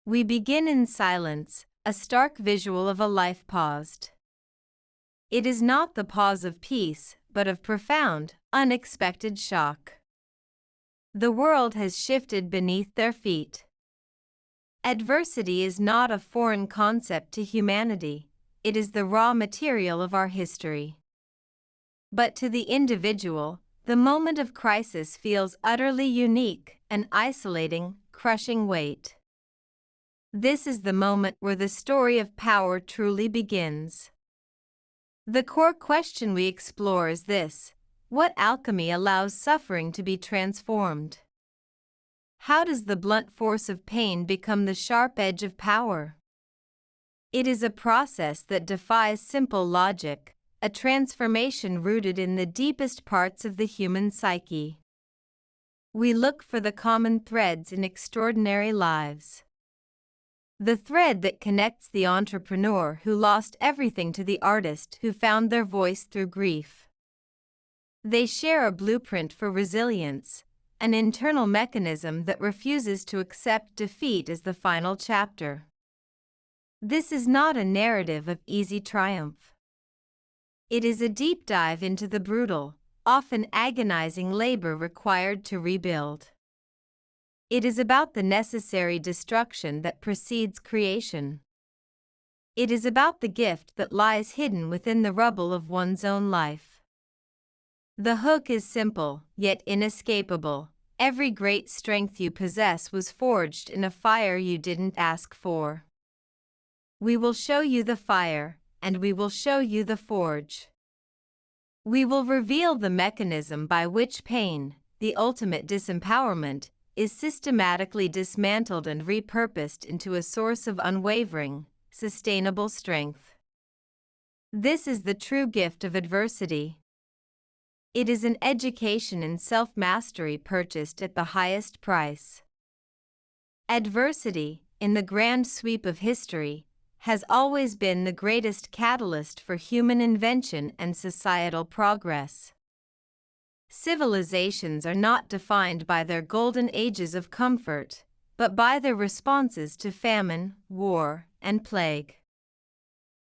We begin in silence, a stark visual of a life paused. It is not the pause of peace, but of profound, unexpected shock. The world has shifted beneath their feet. Adversity is not a foreign concept to humanity, it is the raw material of our history. But to the individual, the moment of crisis feels utterly unique, an isolating, crushing weight. This is the moment where the story of power truly begins. The core question we explore is this: what alchemy allows suffering to be transformed? How does the blunt force of pain become the sharp edge of power? It is a process that defies simple logic, a transformation rooted in the deepest parts of the human psyche. We look for the common threads in extraordinary lives. The thread that connects the entrepreneur who lost everything to the artist who found their voice through grief. They share a blueprint for resilience, an internal mechanism that refuses to accept defeat as the final chapter. This is not a narrative of easy triumph. It is a deep dive into the brutal, often agonizing labor required to rebuild. It is about the necessary destruction that precedes creation. It is about the gift that lies hidden within the rubble of one's own life. The hook is simple, yet inescapable. Every great strength you possess was forged in a fire you didn't ask for. We will show you the fire, and we will show you the forge. We will reveal the mechanism by which pain, the ultimate disempowerment, is systematically dismantled and repurposed into a source of unwavering, sustainable strength. This is the true gift of adversity. It is an education in self-mastery purchased at the highest price. Adversity, in the grand sweep of history, has always been the greatest catalyst for human invention and societal progress. Civilizations are not defined by their golden ages of comfort, but by their responses to famine, war, and plague.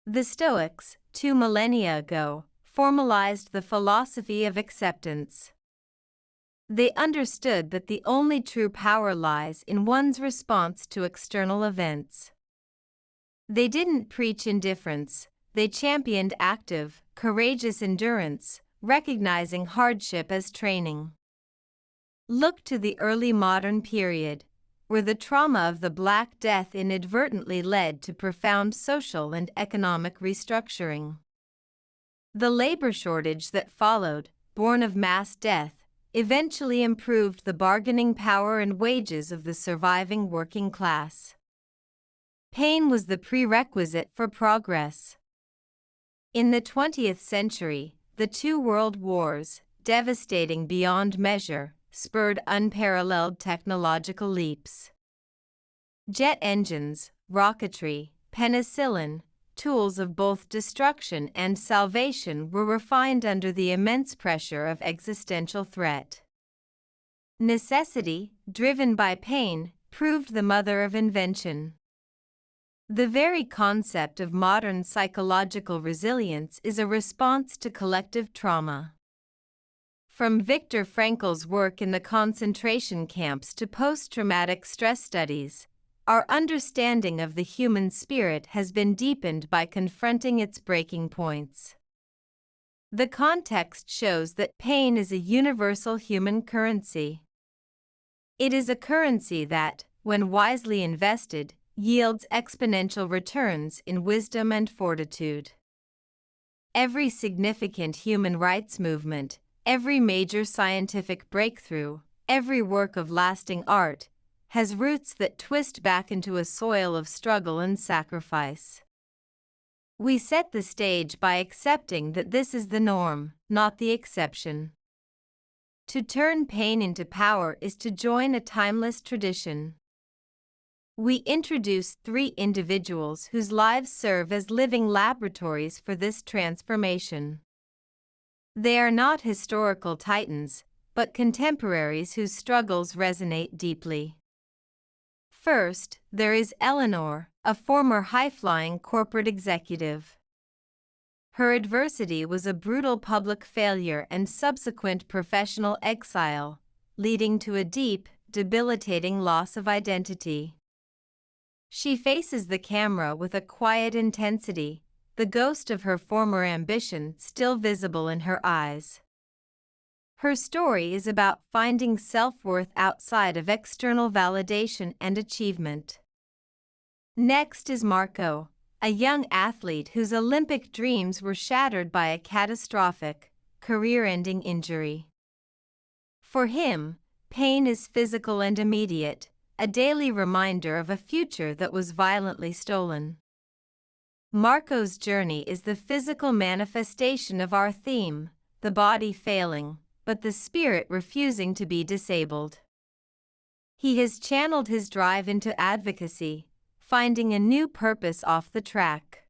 The Stoics, 2 millennia ago, formalized the philosophy of acceptance. They understood that the only true power lies in one's response to external events. They didn't preach indifference, they championed active, courageous endurance, recognizing hardship as training. Look to the early modern period, where the trauma of the Black Death inadvertently led to profound social and economic restructuring. The labor shortage that followed, born of mass death, eventually improved the bargaining power and wages of the surviving working class. Pain was the prerequisite for progress. In the 20th century, the 2 world wars, devastating beyond measure, spurred unparalleled technological leaps. Jet engines, rocketry, penicillin, tools of both destruction and salvation were refined under the immense pressure of existential threat. Necessity, driven by pain, proved the mother of invention. The very concept of modern psychological resilience is a response to collective trauma. From Viktor Frankl's work in the concentration camps to post-traumatic stress studies, our understanding of the human spirit has been deepened by confronting its breaking points. The context shows that pain is a universal human currency. It is a currency that, when wisely invested, yields exponential returns in wisdom and fortitude. Every significant human rights movement, every major scientific breakthrough, every work of lasting art, has roots that twist back into a soil of struggle and sacrifice. We set the stage by accepting that this is the norm, not the exception. To turn pain into power is to join a timeless tradition. We introduce 3 individuals whose lives serve as living laboratories for this transformation. They are not historical titans, but contemporaries whose struggles resonate deeply. First, there is Eleanor, a former high-flying corporate executive. Her adversity was a brutal public failure and subsequent professional exile, leading to a deep, debilitating loss of identity. She faces the camera with a quiet intensity, the ghost of her former ambition still visible in her eyes. Her story is about finding self-worth outside of external validation and achievement. Next is Marco, a young athlete whose Olympic dreams were shattered by a catastrophic, career-ending injury. For him, pain is physical and immediate, a daily reminder of a future that was violently stolen. Marco's journey is the physical manifestation of our theme, the body failing, but the spirit refusing to be disabled. He has channeled his drive into advocacy, finding a new purpose off the track.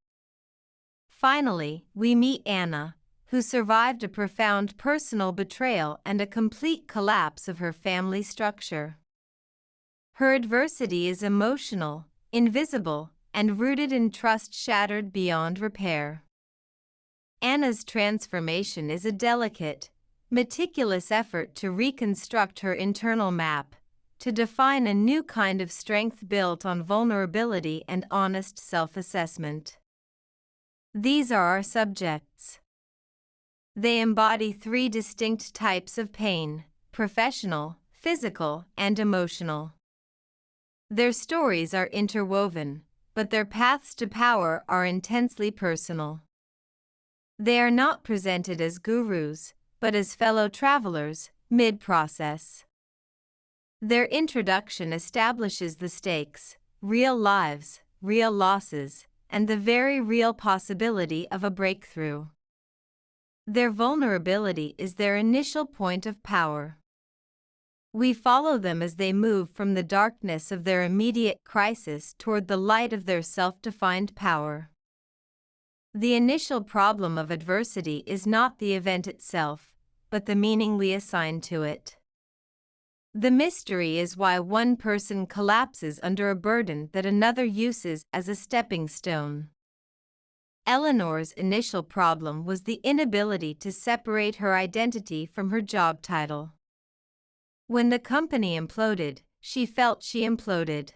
Finally, we meet Anna, who survived a profound personal betrayal and a complete collapse of her family structure. Her adversity is emotional, invisible, and rooted in trust shattered beyond repair. Anna's transformation is a delicate, meticulous effort to reconstruct her internal map, to define a new kind of strength built on vulnerability and honest self-assessment. These are our subjects. They embody three distinct types of pain: professional, physical, and emotional. Their stories are interwoven, but their paths to power are intensely personal. They are not presented as gurus, but as fellow travelers, mid-process. Their introduction establishes the stakes: real lives, real losses, and the very real possibility of a breakthrough. Their vulnerability is their initial point of power. We follow them as they move from the darkness of their immediate crisis toward the light of their self-defined power. The initial problem of adversity is not the event itself, but the meaning we assign to it. The mystery is why one person collapses under a burden that another uses as a stepping stone. Eleanor's initial problem was the inability to separate her identity from her job title. When the company imploded, she felt she imploded.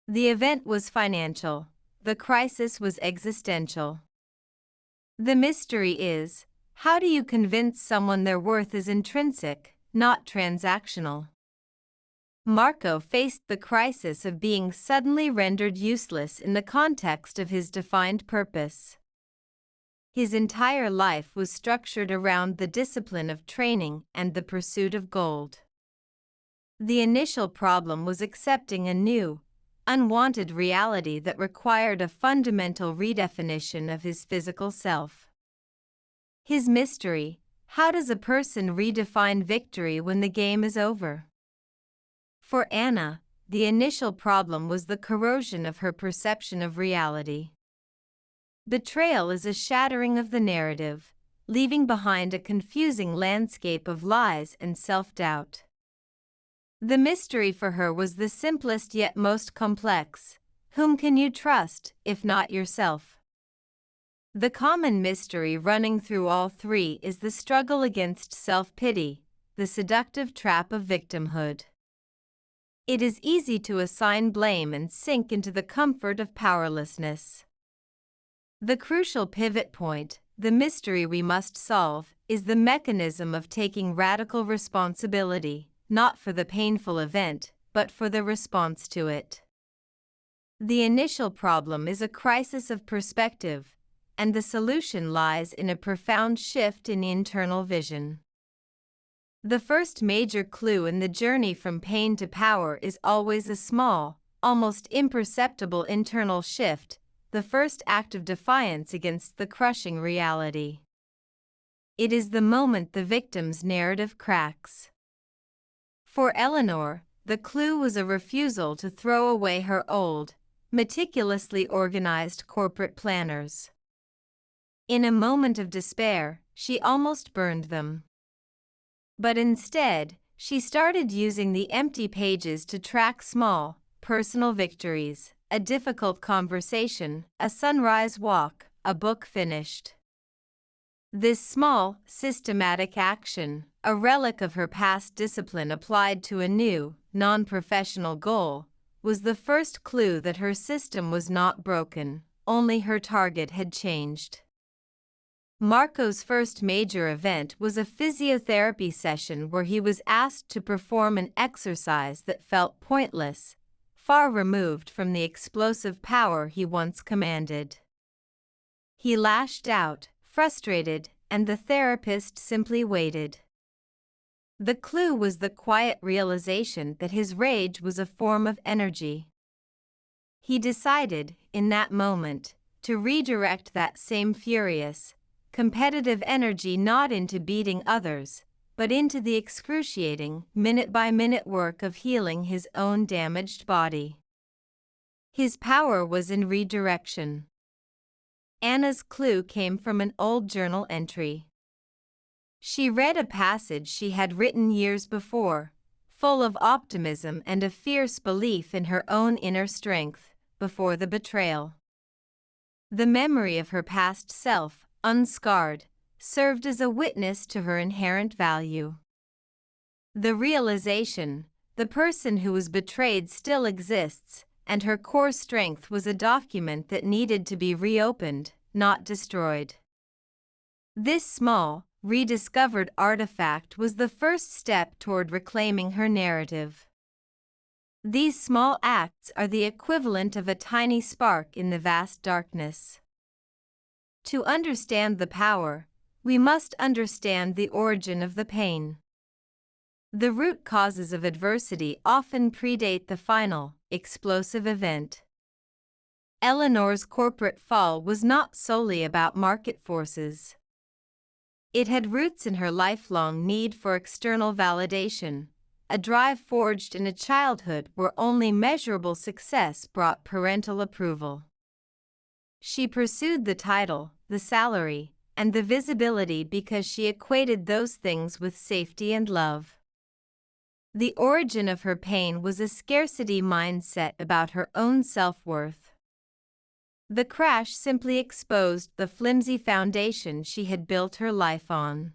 The event was financial, the crisis was existential. The mystery is, how do you convince someone their worth is intrinsic, not transactional? Marco faced the crisis of being suddenly rendered useless in the context of his defined purpose. His entire life was structured around the discipline of training and the pursuit of gold. The initial problem was accepting a new, unwanted reality that required a fundamental redefinition of his physical self. His mystery: how does a person redefine victory when the game is over? For Anna, the initial problem was the corrosion of her perception of reality. Betrayal is a shattering of the narrative, leaving behind a confusing landscape of lies and self-doubt. The mystery for her was the simplest yet most complex: whom can you trust, if not yourself? The common mystery running through all three is the struggle against self-pity, the seductive trap of victimhood. It is easy to assign blame and sink into the comfort of powerlessness. The crucial pivot point, the mystery we must solve, is the mechanism of taking radical responsibility, not for the painful event, but for the response to it. The initial problem is a crisis of perspective, and the solution lies in a profound shift in internal vision. The first major clue in the journey from pain to power is always a small, almost imperceptible internal shift, the first act of defiance against the crushing reality. It is the moment the victim's narrative cracks. For Eleanor, the clue was a refusal to throw away her old, meticulously organized corporate planners. In a moment of despair, she almost burned them. But instead, she started using the empty pages to track small, personal victories, a difficult conversation, a sunrise walk, a book finished. This small, systematic action, a relic of her past discipline applied to a new, non-professional goal, was the first clue that her system was not broken, only her target had changed. Marco's first major event was a physiotherapy session where he was asked to perform an exercise that felt pointless, far removed from the explosive power he once commanded. He lashed out, frustrated, and the therapist simply waited. The clue was the quiet realization that his rage was a form of energy. He decided, in that moment, to redirect that same furious, competitive energy not into beating others, but into the excruciating, minute-by-minute work of healing his own damaged body. His power was in redirection. Anna's clue came from an old journal entry. She read a passage she had written years before, full of optimism and a fierce belief in her own inner strength, before the betrayal. The memory of her past self, unscarred, served as a witness to her inherent value. The realization, the person who was betrayed still exists, and her core strength was a document that needed to be reopened, not destroyed. This small, rediscovered artifact was the first step toward reclaiming her narrative. These small acts are the equivalent of a tiny spark in the vast darkness. To understand the power, we must understand the origin of the pain. The root causes of adversity often predate the final, explosive event. Eleanor's corporate fall was not solely about market forces. It had roots in her lifelong need for external validation, a drive forged in a childhood where only measurable success brought parental approval. She pursued the title, the salary, and the visibility because she equated those things with safety and love. The origin of her pain was a scarcity mindset about her own self-worth. The crash simply exposed the flimsy foundation she had built her life on.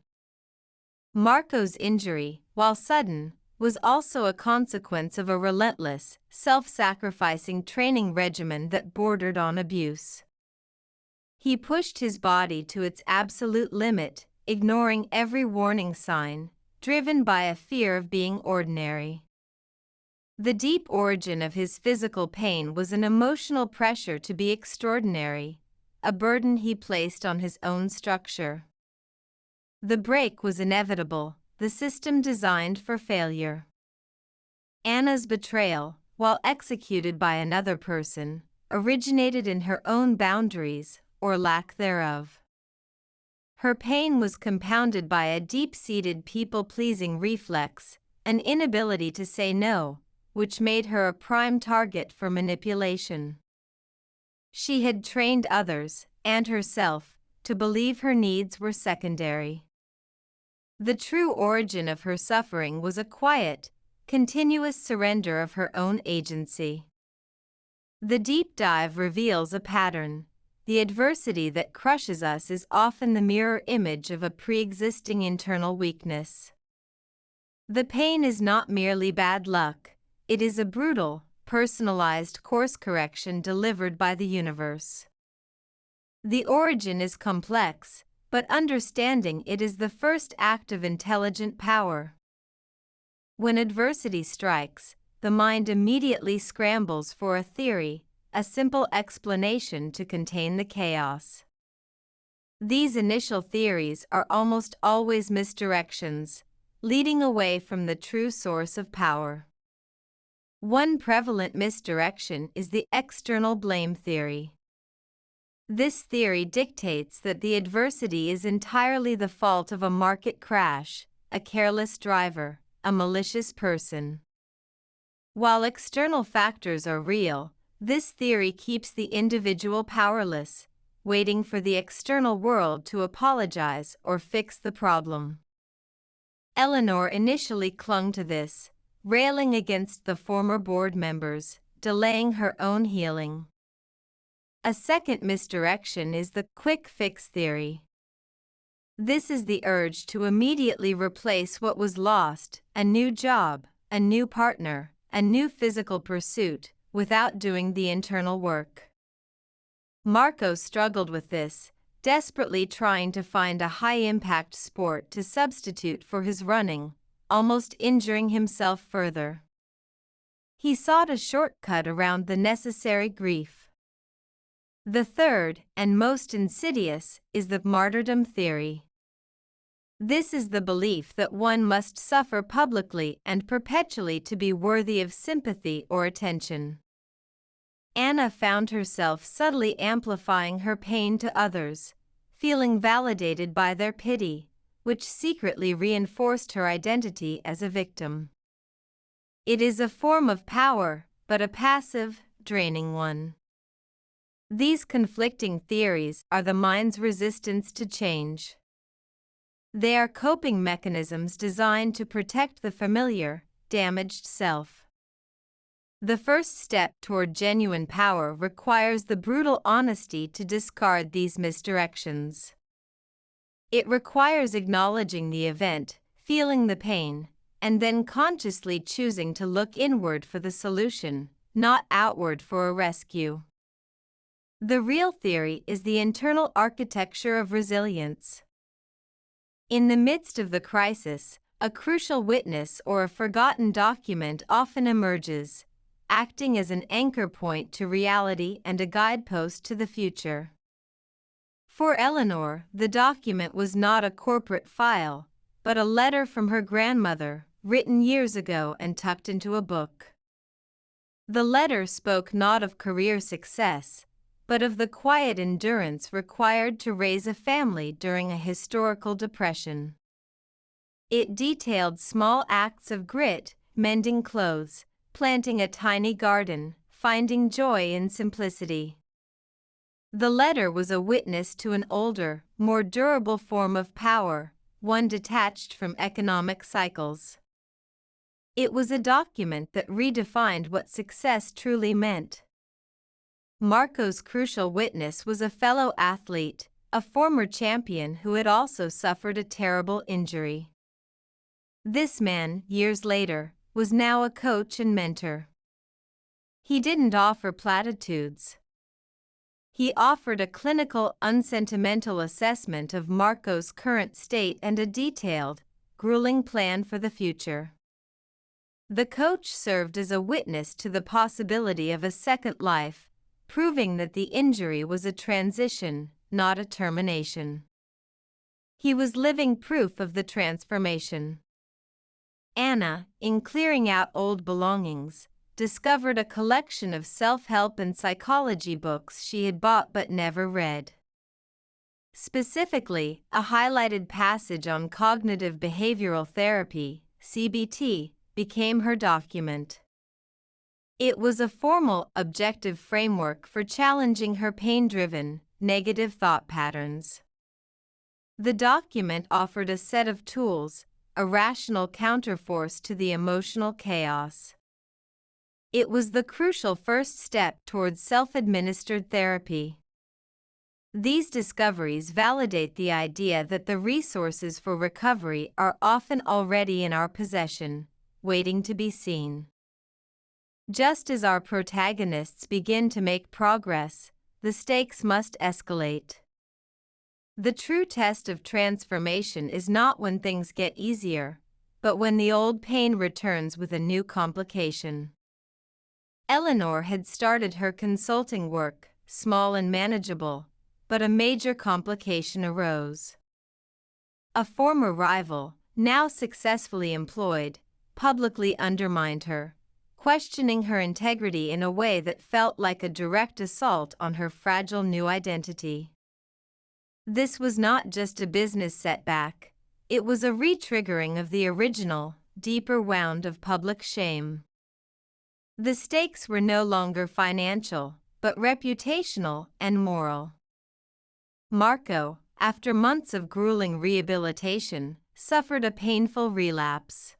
Marco's injury, while sudden, was also a consequence of a relentless, self-sacrificing training regimen that bordered on abuse. He pushed his body to its absolute limit, ignoring every warning sign, driven by a fear of being ordinary. The deep origin of his physical pain was an emotional pressure to be extraordinary, a burden he placed on his own structure. The break was inevitable, the system designed for failure. Anna's betrayal, while executed by another person, originated in her own boundaries, or lack thereof. Her pain was compounded by a deep-seated people-pleasing reflex, an inability to say no, which made her a prime target for manipulation. She had trained others, and herself, to believe her needs were secondary. The true origin of her suffering was a quiet, continuous surrender of her own agency. The deep dive reveals a pattern. The adversity that crushes us is often the mirror image of a pre-existing internal weakness. The pain is not merely bad luck. It is a brutal, personalized course correction delivered by the universe. The origin is complex, but understanding it is the first act of intelligent power. When adversity strikes, the mind immediately scrambles for a theory, a simple explanation to contain the chaos. These initial theories are almost always misdirections, leading away from the true source of power. One prevalent misdirection is the external blame theory. This theory dictates that the adversity is entirely the fault of a market crash, a careless driver, a malicious person. While external factors are real, this theory keeps the individual powerless, waiting for the external world to apologize or fix the problem. Eleanor initially clung to this, railing against the former board members, delaying her own healing. A second misdirection is the quick fix theory. This is the urge to immediately replace what was lost, a new job, a new partner, a new physical pursuit, without doing the internal work. Marco struggled with this, desperately trying to find a high-impact sport to substitute for his running, almost injuring himself further. He sought a shortcut around the necessary grief. The third, and most insidious, is the martyrdom theory. This is the belief that one must suffer publicly and perpetually to be worthy of sympathy or attention. Anna found herself subtly amplifying her pain to others, feeling validated by their pity, which secretly reinforced her identity as a victim. It is a form of power, but a passive, draining one. These conflicting theories are the mind's resistance to change. They are coping mechanisms designed to protect the familiar, damaged self. The first step toward genuine power requires the brutal honesty to discard these misdirections. It requires acknowledging the event, feeling the pain, and then consciously choosing to look inward for the solution, not outward for a rescue. The real theory is the internal architecture of resilience. In the midst of the crisis, a crucial witness or a forgotten document often emerges, acting as an anchor point to reality and a guidepost to the future. For Eleanor, the document was not a corporate file, but a letter from her grandmother, written years ago and tucked into a book. The letter spoke not of career success, but of the quiet endurance required to raise a family during a historical depression. It detailed small acts of grit, mending clothes, planting a tiny garden, finding joy in simplicity. The letter was a witness to an older, more durable form of power, one detached from economic cycles. It was a document that redefined what success truly meant. Marco's crucial witness was a fellow athlete, a former champion who had also suffered a terrible injury. This man, years later, was now a coach and mentor. He didn't offer platitudes. He offered a clinical, unsentimental assessment of Marco's current state and a detailed, grueling plan for the future. The coach served as a witness to the possibility of a second life, proving that the injury was a transition, not a termination. He was living proof of the transformation. Anna, in clearing out old belongings, discovered a collection of self-help and psychology books she had bought but never read. Specifically, a highlighted passage on cognitive behavioral therapy, CBT, became her document. It was a formal, objective framework for challenging her pain-driven, negative thought patterns. The document offered a set of tools, a rational counterforce to the emotional chaos. It was the crucial first step towards self-administered therapy. These discoveries validate the idea that the resources for recovery are often already in our possession, waiting to be seen. Just as our protagonists begin to make progress, the stakes must escalate. The true test of transformation is not when things get easier, but when the old pain returns with a new complication. Eleanor had started her consulting work, small and manageable, but a major complication arose. A former rival, now successfully employed, publicly undermined her, questioning her integrity in a way that felt like a direct assault on her fragile new identity. This was not just a business setback, it was a re-triggering of the original, deeper wound of public shame. The stakes were no longer financial, but reputational and moral. Marco, after months of grueling rehabilitation, suffered a painful relapse.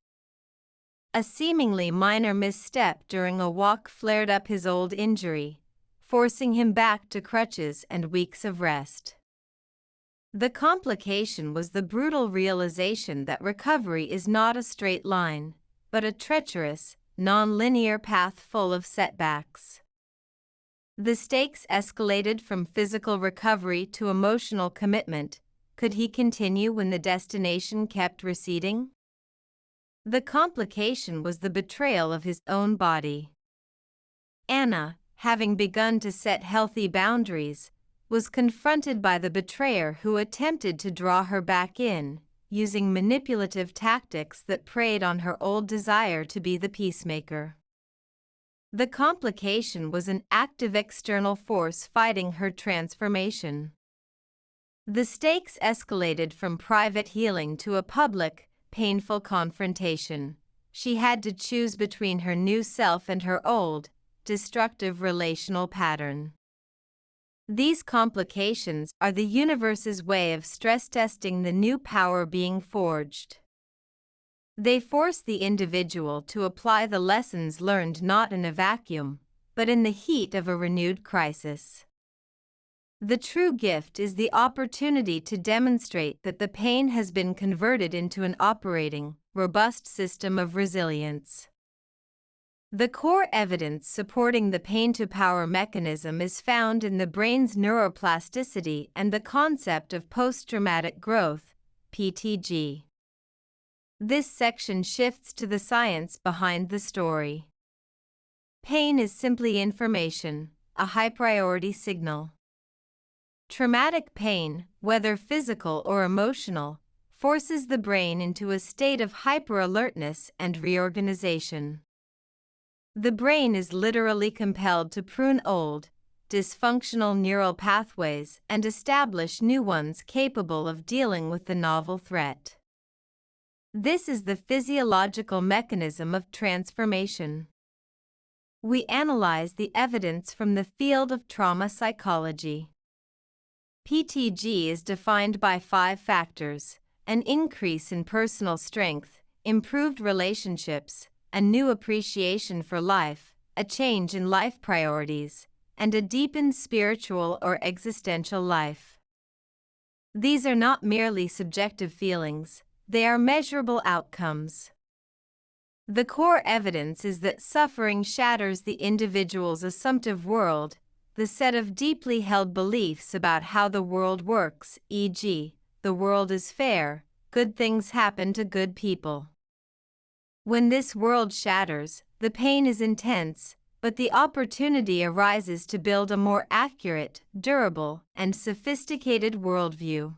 A seemingly minor misstep during a walk flared up his old injury, forcing him back to crutches and weeks of rest. The complication was the brutal realization that recovery is not a straight line, but a treacherous, non-linear path full of setbacks. The stakes escalated from physical recovery to emotional commitment. Could he continue when the destination kept receding? The complication was the betrayal of his own body. Anna, having begun to set healthy boundaries, was confronted by the betrayer who attempted to draw her back in, using manipulative tactics that preyed on her old desire to be the peacemaker. The complication was an active external force fighting her transformation. The stakes escalated from private healing to a public, painful confrontation. She had to choose between her new self and her old, destructive relational pattern. These complications are the universe's way of stress testing the new power being forged. They force the individual to apply the lessons learned not in a vacuum, but in the heat of a renewed crisis. The true gift is the opportunity to demonstrate that the pain has been converted into an operating, robust system of resilience. The core evidence supporting the pain-to-power mechanism is found in the brain's neuroplasticity and the concept of post-traumatic growth, PTG. This section shifts to the science behind the story. Pain is simply information, a high-priority signal. Traumatic pain, whether physical or emotional, forces the brain into a state of hyper-alertness and reorganization. The brain is literally compelled to prune old, dysfunctional neural pathways and establish new ones capable of dealing with the novel threat. This is the physiological mechanism of transformation. We analyze the evidence from the field of trauma psychology. PTG is defined by 5 factors: an increase in personal strength, improved relationships, a new appreciation for life, a change in life priorities, and a deepened spiritual or existential life. These are not merely subjective feelings, they are measurable outcomes. The core evidence is that suffering shatters the individual's assumptive world, the set of deeply held beliefs about how the world works, e.g., the world is fair, good things happen to good people. When this world shatters, the pain is intense, but the opportunity arises to build a more accurate, durable, and sophisticated worldview.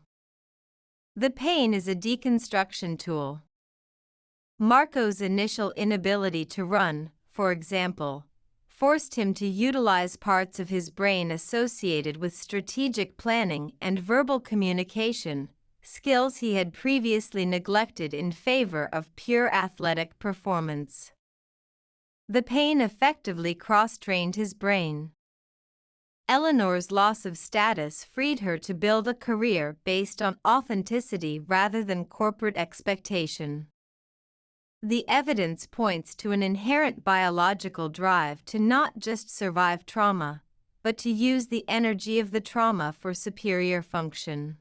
The pain is a deconstruction tool. Marco's initial inability to run, for example, forced him to utilize parts of his brain associated with strategic planning and verbal communication, skills he had previously neglected in favor of pure athletic performance. The pain effectively cross-trained his brain. Eleanor's loss of status freed her to build a career based on authenticity rather than corporate expectation. The evidence points to an inherent biological drive to not just survive trauma, but to use the energy of the trauma for superior function.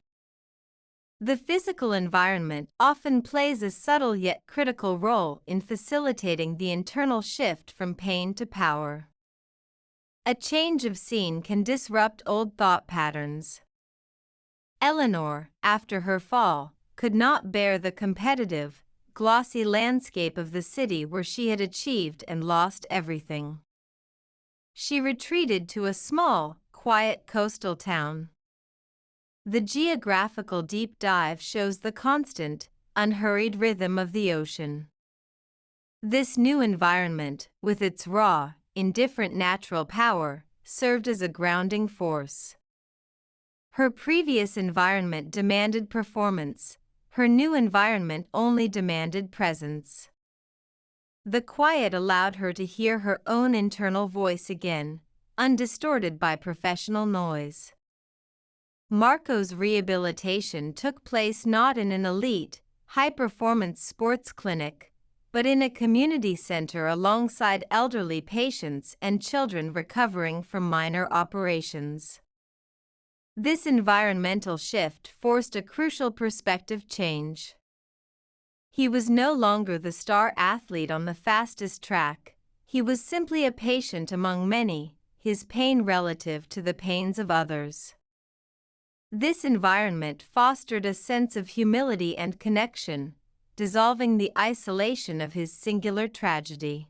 The physical environment often plays a subtle yet critical role in facilitating the internal shift from pain to power. A change of scene can disrupt old thought patterns. Eleanor, after her fall, could not bear the competitive, glossy landscape of the city where she had achieved and lost everything. She retreated to a small, quiet coastal town. The geographical deep dive shows the constant, unhurried rhythm of the ocean. This new environment, with its raw, indifferent natural power, served as a grounding force. Her previous environment demanded performance, her new environment only demanded presence. The quiet allowed her to hear her own internal voice again, undistorted by professional noise. Marco's rehabilitation took place not in an elite, high-performance sports clinic, but in a community center alongside elderly patients and children recovering from minor operations. This environmental shift forced a crucial perspective change. He was no longer the star athlete on the fastest track, he was simply a patient among many, his pain relative to the pains of others. This environment fostered a sense of humility and connection, dissolving the isolation of his singular tragedy.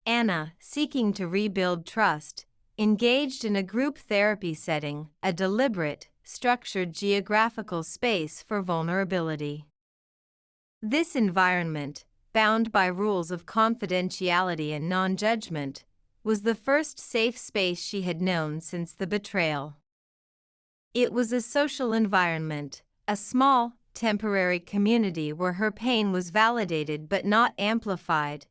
Anna, seeking to rebuild trust, engaged in a group therapy setting, a deliberate, structured geographical space for vulnerability. This environment, bound by rules of confidentiality and non-judgment, was the first safe space she had known since the betrayal. It was a social environment, a small, temporary community where her pain was validated but not amplified,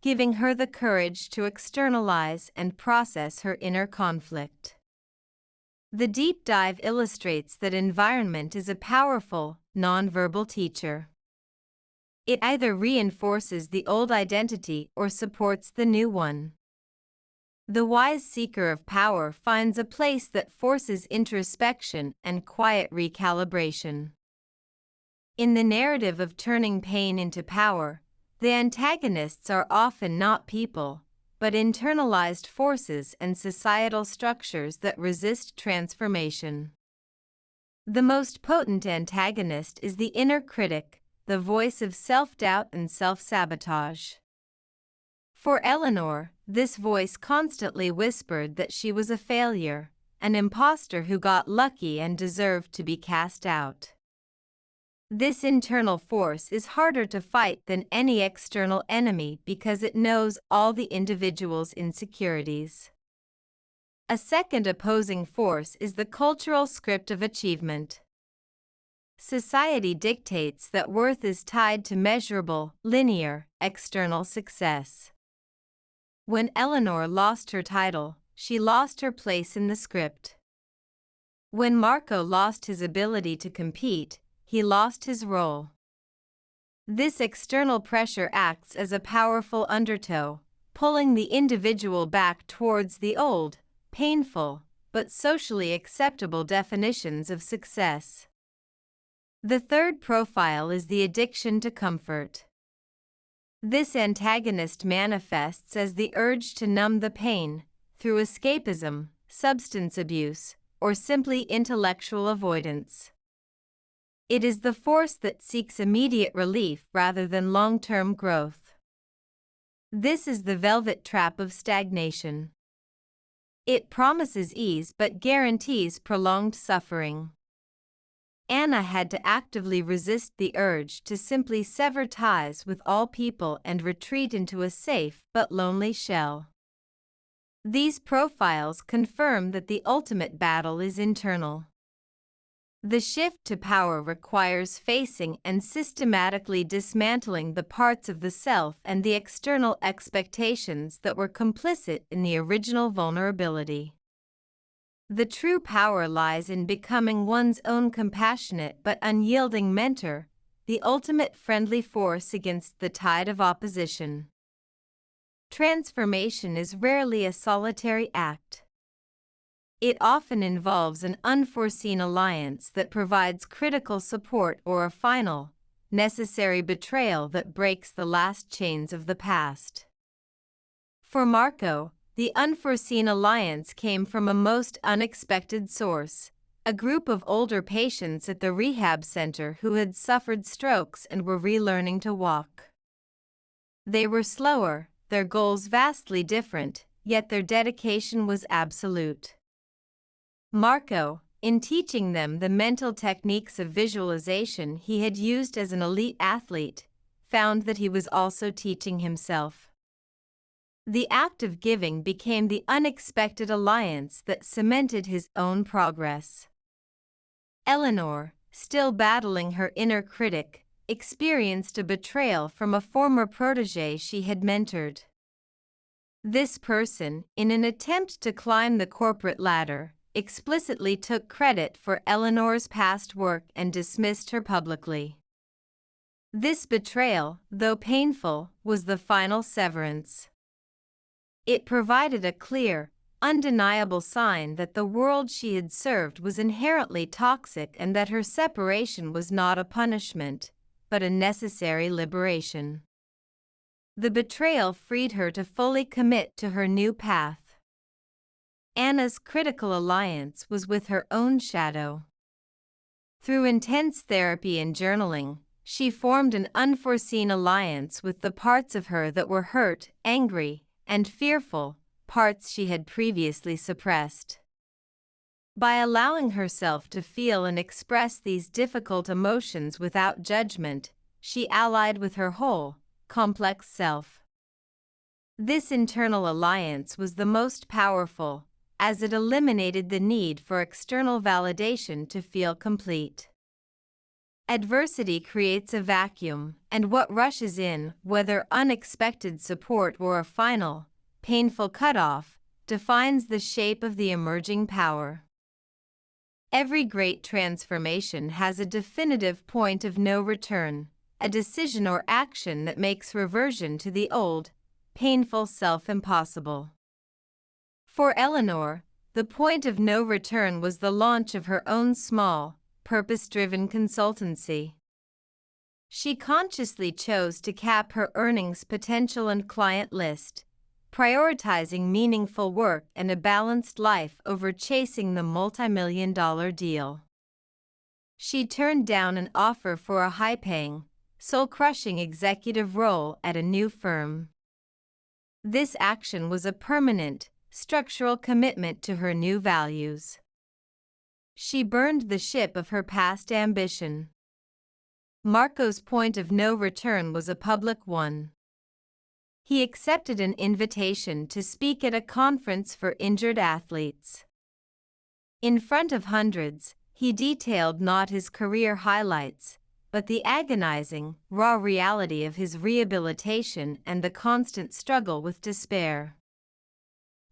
giving her the courage to externalize and process her inner conflict. The deep dive illustrates that environment is a powerful, nonverbal teacher. It either reinforces the old identity or supports the new one. The wise seeker of power finds a place that forces introspection and quiet recalibration. In the narrative of turning pain into power, the antagonists are often not people, but internalized forces and societal structures that resist transformation. The most potent antagonist is the inner critic, the voice of self-doubt and self-sabotage. For Eleanor, this voice constantly whispered that she was a failure, an imposter who got lucky and deserved to be cast out. This internal force is harder to fight than any external enemy because it knows all the individual's insecurities. A second opposing force is the cultural script of achievement. Society dictates that worth is tied to measurable, linear, external success. When Eleanor lost her title, she lost her place in the script. When Marco lost his ability to compete, he lost his role. This external pressure acts as a powerful undertow, pulling the individual back towards the old, painful, but socially acceptable definitions of success. The third profile is the addiction to comfort. This antagonist manifests as the urge to numb the pain, through escapism, substance abuse, or simply intellectual avoidance. It is the force that seeks immediate relief rather than long-term growth. This is the velvet trap of stagnation. It promises ease but guarantees prolonged suffering. Anna had to actively resist the urge to simply sever ties with all people and retreat into a safe but lonely shell. These profiles confirm that the ultimate battle is internal. The shift to power requires facing and systematically dismantling the parts of the self and the external expectations that were complicit in the original vulnerability. The true power lies in becoming one's own compassionate but unyielding mentor, the ultimate friendly force against the tide of opposition. Transformation is rarely a solitary act. It often involves an unforeseen alliance that provides critical support or a final, necessary betrayal that breaks the last chains of the past. For Marco, the unforeseen alliance came from a most unexpected source, a group of older patients at the rehab center who had suffered strokes and were relearning to walk. They were slower, their goals vastly different, yet their dedication was absolute. Marco, in teaching them the mental techniques of visualization he had used as an elite athlete, found that he was also teaching himself. The act of giving became the unexpected alliance that cemented his own progress. Eleanor, still battling her inner critic, experienced a betrayal from a former protégé she had mentored. This person, in an attempt to climb the corporate ladder, explicitly took credit for Eleanor's past work and dismissed her publicly. This betrayal, though painful, was the final severance. It provided a clear, undeniable sign that the world she had served was inherently toxic and that her separation was not a punishment, but a necessary liberation. The betrayal freed her to fully commit to her new path. Anna's critical alliance was with her own shadow. Through intense therapy and journaling, she formed an unforeseen alliance with the parts of her that were hurt, angry, and fearful, parts she had previously suppressed. By allowing herself to feel and express these difficult emotions without judgment, she allied with her whole, complex self. This internal alliance was the most powerful, as it eliminated the need for external validation to feel complete. Adversity creates a vacuum, and what rushes in, whether unexpected support or a final, painful cutoff, defines the shape of the emerging power. Every great transformation has a definitive point of no return, a decision or action that makes reversion to the old, painful self impossible. For Eleanor, the point of no return was the launch of her own small, purpose-driven consultancy. She consciously chose to cap her earnings potential and client list, prioritizing meaningful work and a balanced life over chasing the multi-million-dollar deal. She turned down an offer for a high-paying, soul-crushing executive role at a new firm. This action was a permanent, structural commitment to her new values. She burned the ship of her past ambition. Marco's point of no return was a public one. He accepted an invitation to speak at a conference for injured athletes. In front of hundreds, he detailed not his career highlights, but the agonizing, raw reality of his rehabilitation and the constant struggle with despair.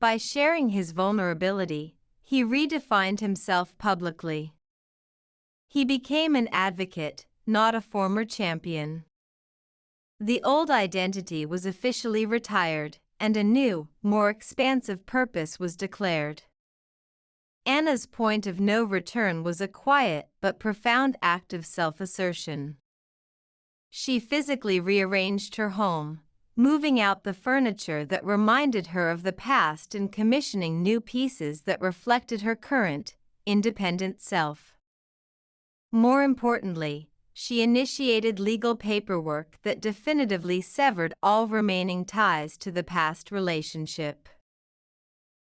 By sharing his vulnerability, he redefined himself publicly. He became an advocate, not a former champion. The old identity was officially retired, and a new, more expansive purpose was declared. Anna's point of no return was a quiet but profound act of self-assertion. She physically rearranged her home, moving out the furniture that reminded her of the past and commissioning new pieces that reflected her current, independent self. More importantly, she initiated legal paperwork that definitively severed all remaining ties to the past relationship.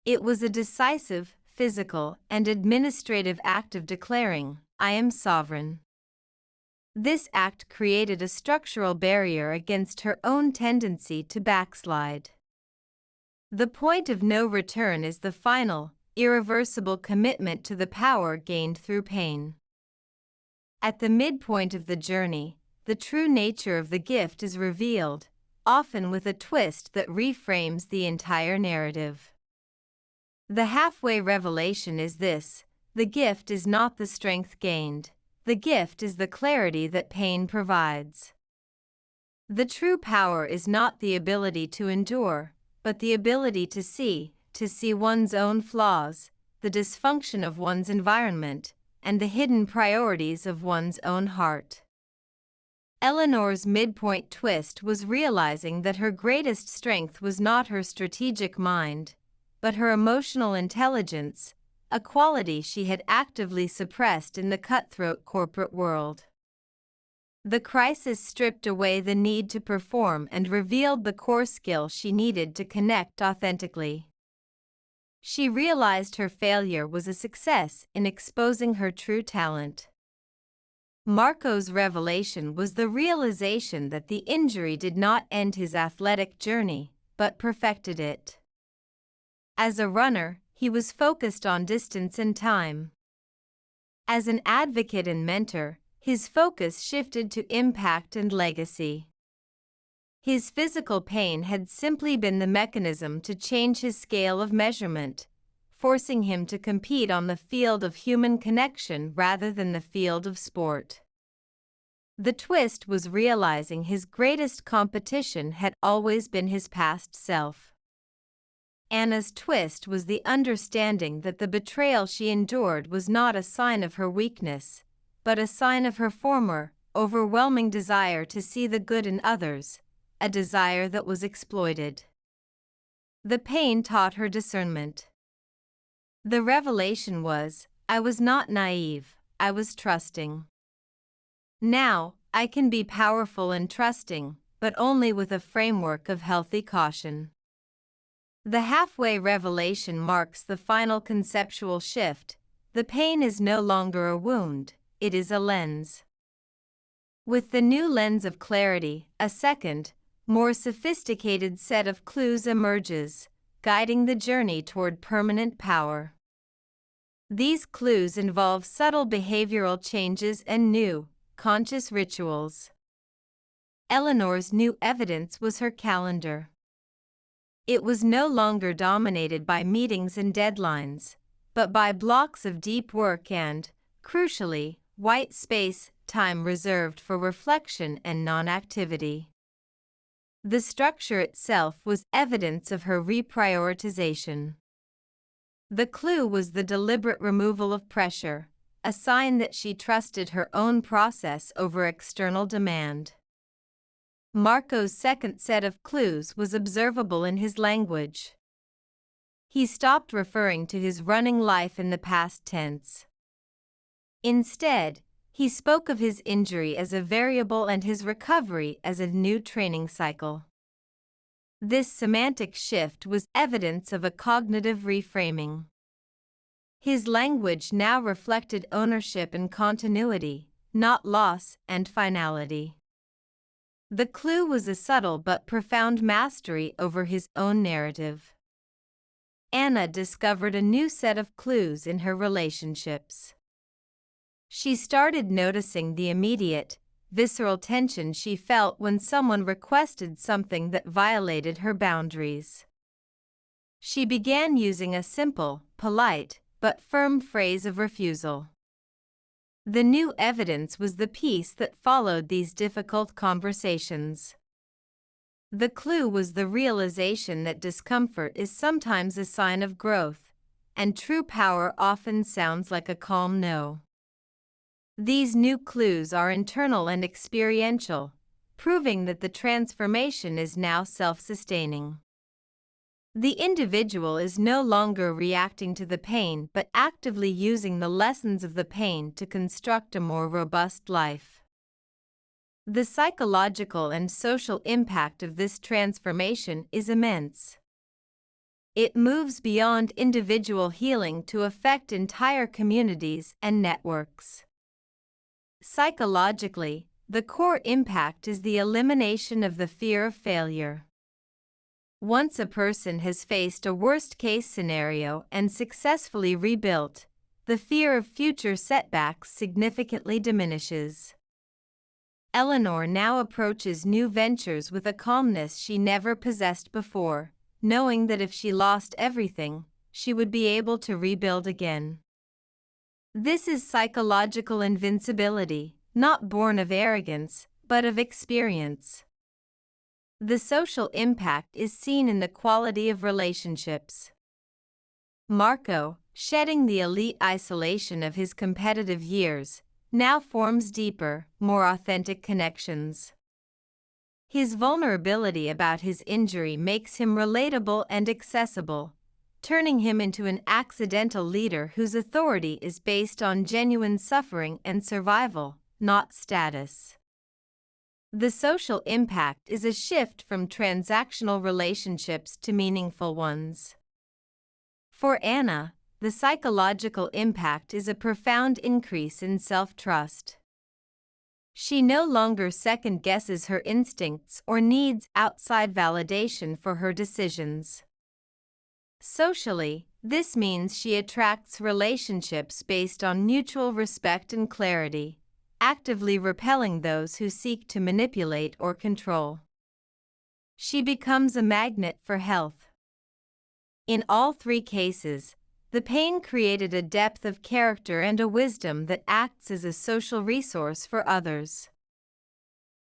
It was a decisive, physical, and administrative act of declaring, "I am sovereign." This act created a structural barrier against her own tendency to backslide. The point of no return is the final, irreversible commitment to the power gained through pain. At the midpoint of the journey, the true nature of the gift is revealed, often with a twist that reframes the entire narrative. The halfway revelation is this: the gift is not the strength gained. The gift is the clarity that pain provides. The true power is not the ability to endure, but the ability to see one's own flaws, the dysfunction of one's environment, and the hidden priorities of one's own heart. Eleanor's midpoint twist was realizing that her greatest strength was not her strategic mind, but her emotional intelligence, a quality she had actively suppressed in the cutthroat corporate world. The crisis stripped away the need to perform and revealed the core skill she needed to connect authentically. She realized her failure was a success in exposing her true talent. Marco's revelation was the realization that the injury did not end his athletic journey, but perfected it. As a runner, he was focused on distance and time. As an advocate and mentor, his focus shifted to impact and legacy. His physical pain had simply been the mechanism to change his scale of measurement, forcing him to compete on the field of human connection rather than the field of sport. The twist was realizing his greatest competition had always been his past self. Anna's twist was the understanding that the betrayal she endured was not a sign of her weakness, but a sign of her former, overwhelming desire to see the good in others, a desire that was exploited. The pain taught her discernment. The revelation was, I was not naive, I was trusting. Now, I can be powerful and trusting, but only with a framework of healthy caution. The halfway revelation marks the final conceptual shift. The pain is no longer a wound, it is a lens. With the new lens of clarity, a second, more sophisticated set of clues emerges, guiding the journey toward permanent power. These clues involve subtle behavioral changes and new, conscious rituals. Eleanor's new evidence was her calendar. It was no longer dominated by meetings and deadlines, but by blocks of deep work and, crucially, white space, time reserved for reflection and non-activity. The structure itself was evidence of her reprioritization. The clue was the deliberate removal of pressure, a sign that she trusted her own process over external demand. Marco's second set of clues was observable in his language. He stopped referring to his running life in the past tense. Instead, he spoke of his injury as a variable and his recovery as a new training cycle. This semantic shift was evidence of a cognitive reframing. His language now reflected ownership and continuity, not loss and finality. The clue was a subtle but profound mastery over his own narrative. Anna discovered a new set of clues in her relationships. She started noticing the immediate, visceral tension she felt when someone requested something that violated her boundaries. She began using a simple, polite, but firm phrase of refusal. The new evidence was the peace that followed these difficult conversations. The clue was the realization that discomfort is sometimes a sign of growth, and true power often sounds like a calm no. These new clues are internal and experiential, proving that the transformation is now self-sustaining. The individual is no longer reacting to the pain but actively using the lessons of the pain to construct a more robust life. The psychological and social impact of this transformation is immense. It moves beyond individual healing to affect entire communities and networks. Psychologically, the core impact is the elimination of the fear of failure. Once a person has faced a worst-case scenario and successfully rebuilt, the fear of future setbacks significantly diminishes. Eleanor now approaches new ventures with a calmness she never possessed before, knowing that if she lost everything, she would be able to rebuild again. This is psychological invincibility, not born of arrogance, but of experience. The social impact is seen in the quality of relationships. Marco, shedding the elite isolation of his competitive years, now forms deeper, more authentic connections. His vulnerability about his injury makes him relatable and accessible, turning him into an accidental leader whose authority is based on genuine suffering and survival, not status. The social impact is a shift from transactional relationships to meaningful ones. For Anna, the psychological impact is a profound increase in self-trust. She no longer second-guesses her instincts or needs outside validation for her decisions. Socially, this means she attracts relationships based on mutual respect and clarity, actively repelling those who seek to manipulate or control. She becomes a magnet for health. In all three cases, the pain created a depth of character and a wisdom that acts as a social resource for others.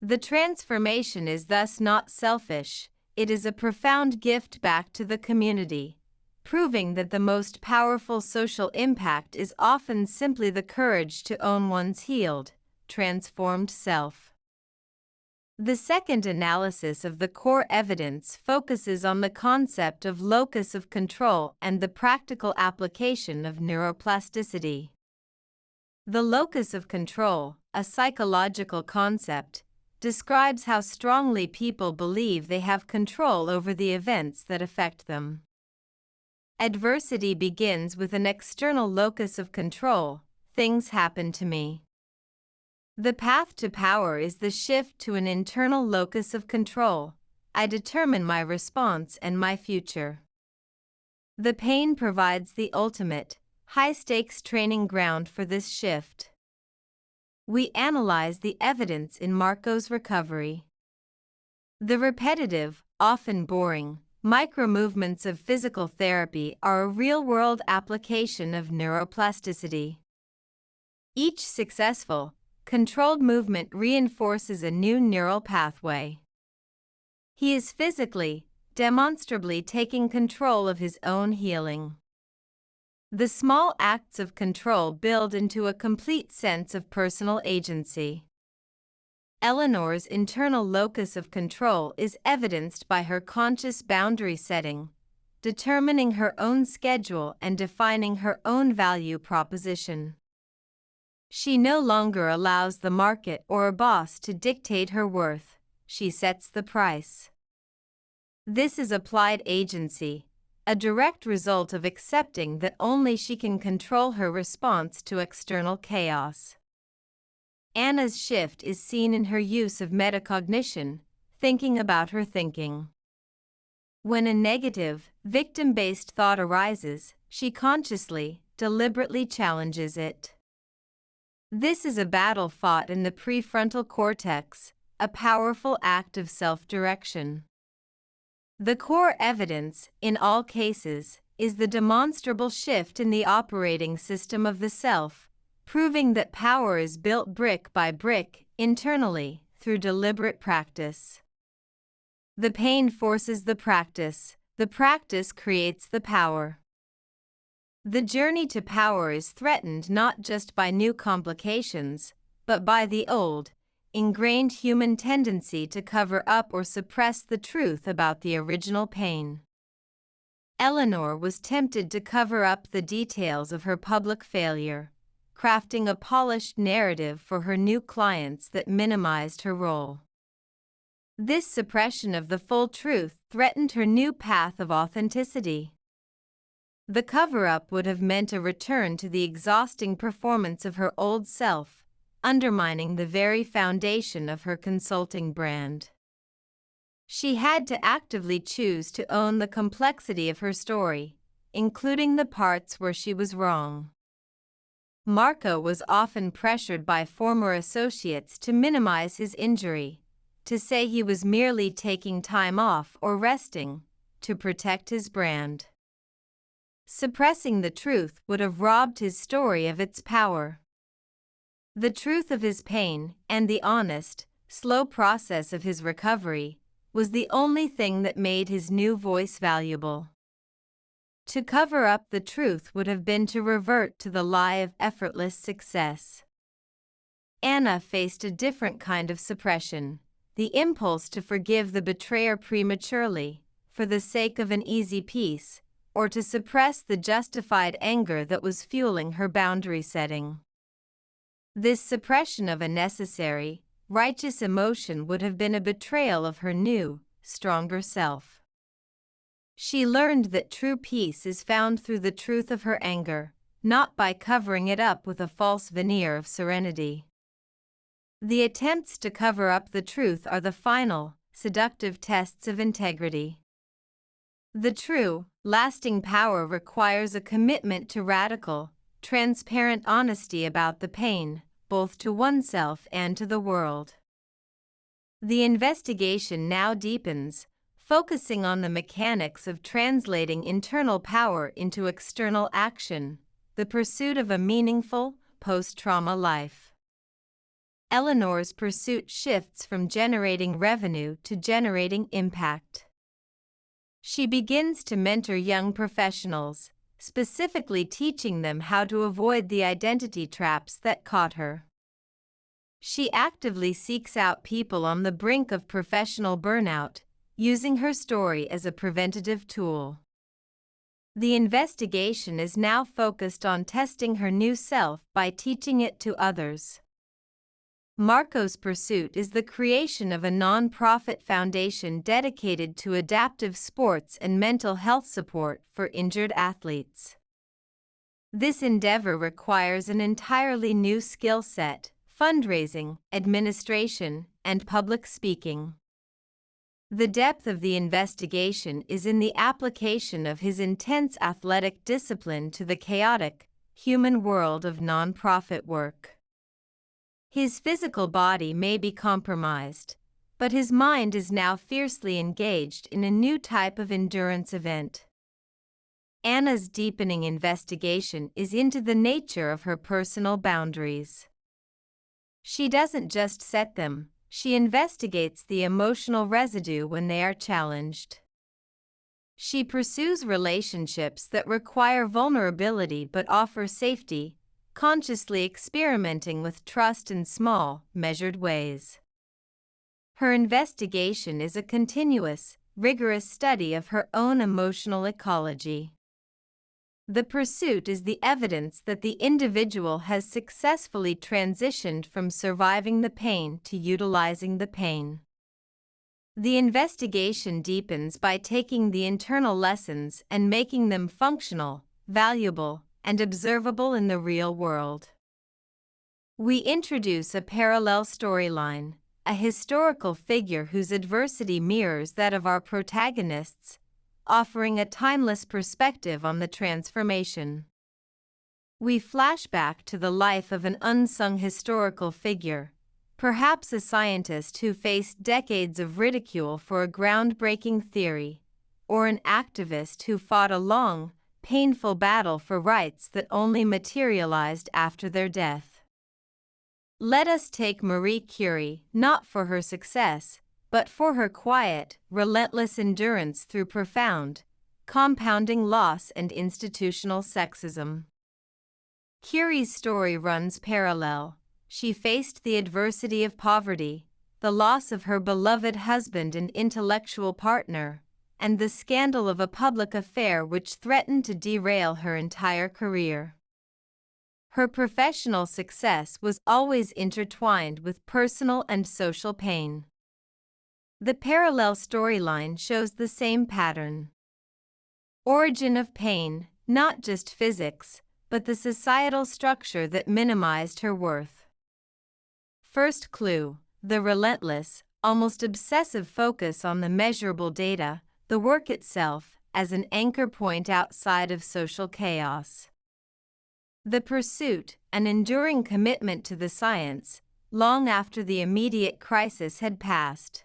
The transformation is thus not selfish, it is a profound gift back to the community, proving that the most powerful social impact is often simply the courage to own one's healed, transformed self. The second analysis of the core evidence focuses on the concept of locus of control and the practical application of neuroplasticity. The locus of control, a psychological concept, describes how strongly people believe they have control over the events that affect them. Adversity begins with an external locus of control. Things happen to me. The path to power is the shift to an internal locus of control. I determine my response and my future. The pain provides the ultimate, high-stakes training ground for this shift. We analyze the evidence in Marco's recovery. The repetitive, often boring, micro-movements of physical therapy are a real-world application of neuroplasticity. Each successful, controlled movement reinforces a new neural pathway. He is physically, demonstrably taking control of his own healing. The small acts of control build into a complete sense of personal agency. Eleanor's internal locus of control is evidenced by her conscious boundary setting, determining her own schedule and defining her own value proposition. She no longer allows the market or a boss to dictate her worth, she sets the price. This is applied agency, a direct result of accepting that only she can control her response to external chaos. Anna's shift is seen in her use of metacognition, thinking about her thinking. When a negative, victim-based thought arises, she consciously, deliberately challenges it. This is a battle fought in the prefrontal cortex, a powerful act of self-direction. The core evidence, in all cases, is the demonstrable shift in the operating system of the self, proving that power is built brick by brick, internally, through deliberate practice. The pain forces the practice creates the power. The journey to power is threatened not just by new complications, but by the old, ingrained human tendency to cover up or suppress the truth about the original pain. Eleanor was tempted to cover up the details of her public failure, crafting a polished narrative for her new clients that minimized her role. This suppression of the full truth threatened her new path of authenticity. The cover-up would have meant a return to the exhausting performance of her old self, undermining the very foundation of her consulting brand. She had to actively choose to own the complexity of her story, including the parts where she was wrong. Marco was often pressured by former associates to minimize his injury, to say he was merely taking time off or resting, to protect his brand. Suppressing the truth would have robbed his story of its power. The truth of his pain, and the honest, slow process of his recovery, was the only thing that made his new voice valuable. To cover up the truth would have been to revert to the lie of effortless success. Anna faced a different kind of suppression, the impulse to forgive the betrayer prematurely, for the sake of an easy peace, or to suppress the justified anger that was fueling her boundary setting. This suppression of a necessary, righteous emotion would have been a betrayal of her new, stronger self. She learned that true peace is found through the truth of her anger, not by covering it up with a false veneer of serenity. The attempts to cover up the truth are the final, seductive tests of integrity. The true, lasting power requires a commitment to radical, transparent honesty about the pain, both to oneself and to the world. The investigation now deepens, focusing on the mechanics of translating internal power into external action, the pursuit of a meaningful, post-trauma life. Eleanor's pursuit shifts from generating revenue to generating impact. She begins to mentor young professionals, specifically teaching them how to avoid the identity traps that caught her. She actively seeks out people on the brink of professional burnout, using her story as a preventative tool. The investigation is now focused on testing her new self by teaching it to others. Marco's pursuit is the creation of a non-profit foundation dedicated to adaptive sports and mental health support for injured athletes. This endeavor requires an entirely new skill set: fundraising, administration, and public speaking. The depth of the investigation is in the application of his intense athletic discipline to the chaotic, human world of nonprofit work. His physical body may be compromised, but his mind is now fiercely engaged in a new type of endurance event. Anna's deepening investigation is into the nature of her personal boundaries. She doesn't just set them, she investigates the emotional residue when they are challenged. She pursues relationships that require vulnerability but offer safety, consciously experimenting with trust in small, measured ways. Her investigation is a continuous, rigorous study of her own emotional ecology. The pursuit is the evidence that the individual has successfully transitioned from surviving the pain to utilizing the pain. The investigation deepens by taking the internal lessons and making them functional, valuable, and observable in the real world. We introduce a parallel storyline, a historical figure whose adversity mirrors that of our protagonists, offering a timeless perspective on the transformation. We flash back to the life of an unsung historical figure, perhaps a scientist who faced decades of ridicule for a groundbreaking theory, or an activist who fought a long, painful battle for rights that only materialized after their death. Let us take Marie Curie, not for her success, but for her quiet, relentless endurance through profound, compounding loss and institutional sexism. Curie's story runs parallel. She faced the adversity of poverty, the loss of her beloved husband and intellectual partner, and the scandal of a public affair which threatened to derail her entire career. Her professional success was always intertwined with personal and social pain. The parallel storyline shows the same pattern. Origin of pain, not just physics, but the societal structure that minimized her worth. First clue: the relentless, almost obsessive focus on the measurable data, the work itself, as an anchor point outside of social chaos. The pursuit, an enduring commitment to the science, long after the immediate crisis had passed.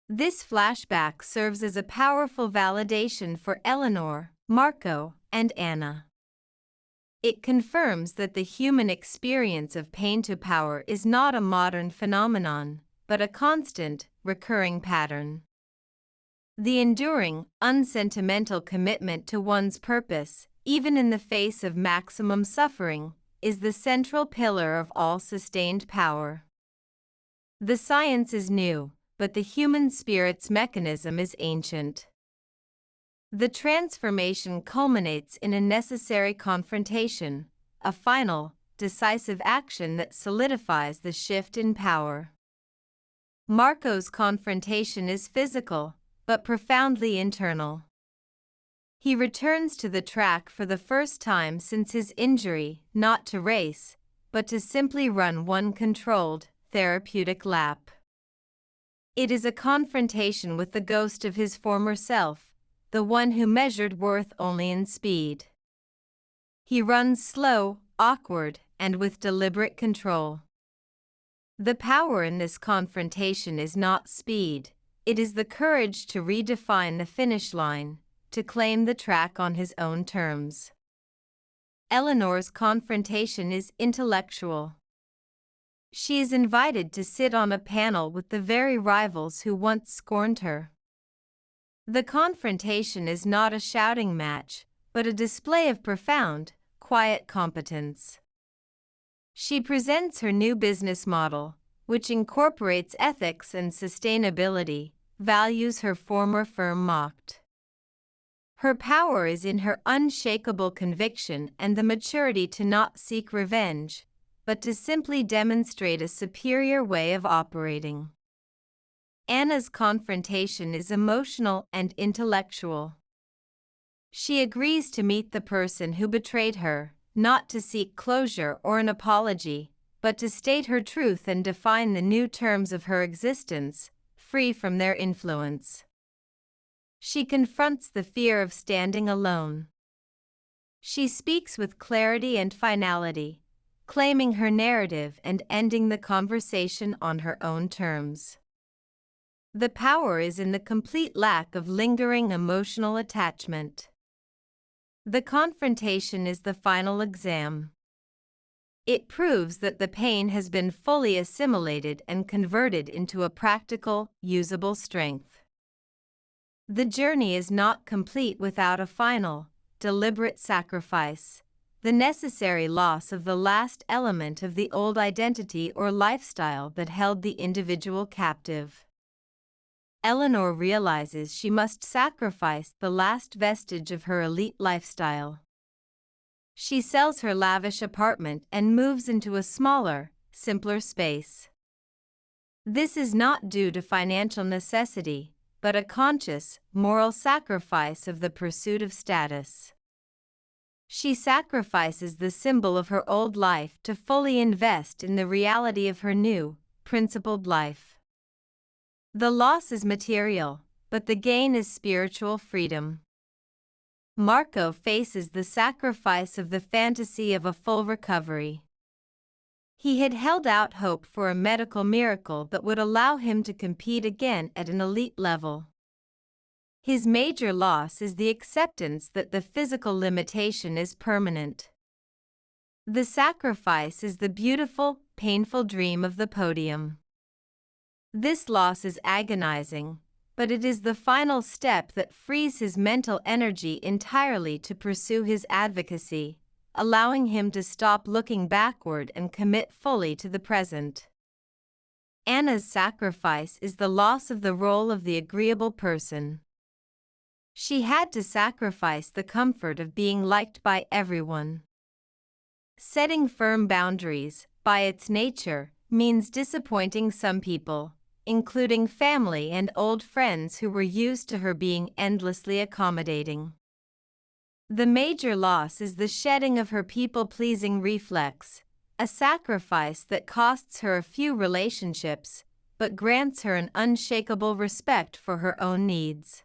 This flashback serves as a powerful validation for Eleanor, Marco, and Anna. It confirms that the human experience of pain to power is not a modern phenomenon, but a constant, recurring pattern. The enduring, unsentimental commitment to one's purpose, even in the face of maximum suffering, is the central pillar of all sustained power. The science is new, but the human spirit's mechanism is ancient. The transformation culminates in a necessary confrontation, a final, decisive action that solidifies the shift in power. Marco's confrontation is physical, but profoundly internal. He returns to the track for the first time since his injury, not to race, but to simply run one controlled, therapeutic lap. It is a confrontation with the ghost of his former self, the one who measured worth only in speed. He runs slow, awkward, and with deliberate control. The power in this confrontation is not speed, it is the courage to redefine the finish line, to claim the track on his own terms. Eleanor's confrontation is intellectual. She is invited to sit on a panel with the very rivals who once scorned her. The confrontation is not a shouting match, but a display of profound, quiet competence. She presents her new business model, which incorporates ethics and sustainability, values her former firm mocked. Her power is in her unshakable conviction and the maturity to not seek revenge, but to simply demonstrate a superior way of operating. Anna's confrontation is emotional and intellectual. She agrees to meet the person who betrayed her, not to seek closure or an apology, but to state her truth and define the new terms of her existence, free from their influence. She confronts the fear of standing alone. She speaks with clarity and finality, claiming her narrative and ending the conversation on her own terms. The power is in the complete lack of lingering emotional attachment. The confrontation is the final exam. It proves that the pain has been fully assimilated and converted into a practical, usable strength. The journey is not complete without a final, deliberate sacrifice, the necessary loss of the last element of the old identity or lifestyle that held the individual captive. Eleanor realizes she must sacrifice the last vestige of her elite lifestyle. She sells her lavish apartment and moves into a smaller, simpler space. This is not due to financial necessity, but a conscious, moral sacrifice of the pursuit of status. She sacrifices the symbol of her old life to fully invest in the reality of her new, principled life. The loss is material, but the gain is spiritual freedom. Marco faces the sacrifice of the fantasy of a full recovery. He had held out hope for a medical miracle that would allow him to compete again at an elite level. His major loss is the acceptance that the physical limitation is permanent. The sacrifice is the beautiful, painful dream of the podium. This loss is agonizing, but it is the final step that frees his mental energy entirely to pursue his advocacy, allowing him to stop looking backward and commit fully to the present. Anna's sacrifice is the loss of the role of the agreeable person. She had to sacrifice the comfort of being liked by everyone. Setting firm boundaries, by its nature, means disappointing some people, including family and old friends who were used to her being endlessly accommodating. The major loss is the shedding of her people-pleasing reflex, a sacrifice that costs her a few relationships, but grants her an unshakable respect for her own needs.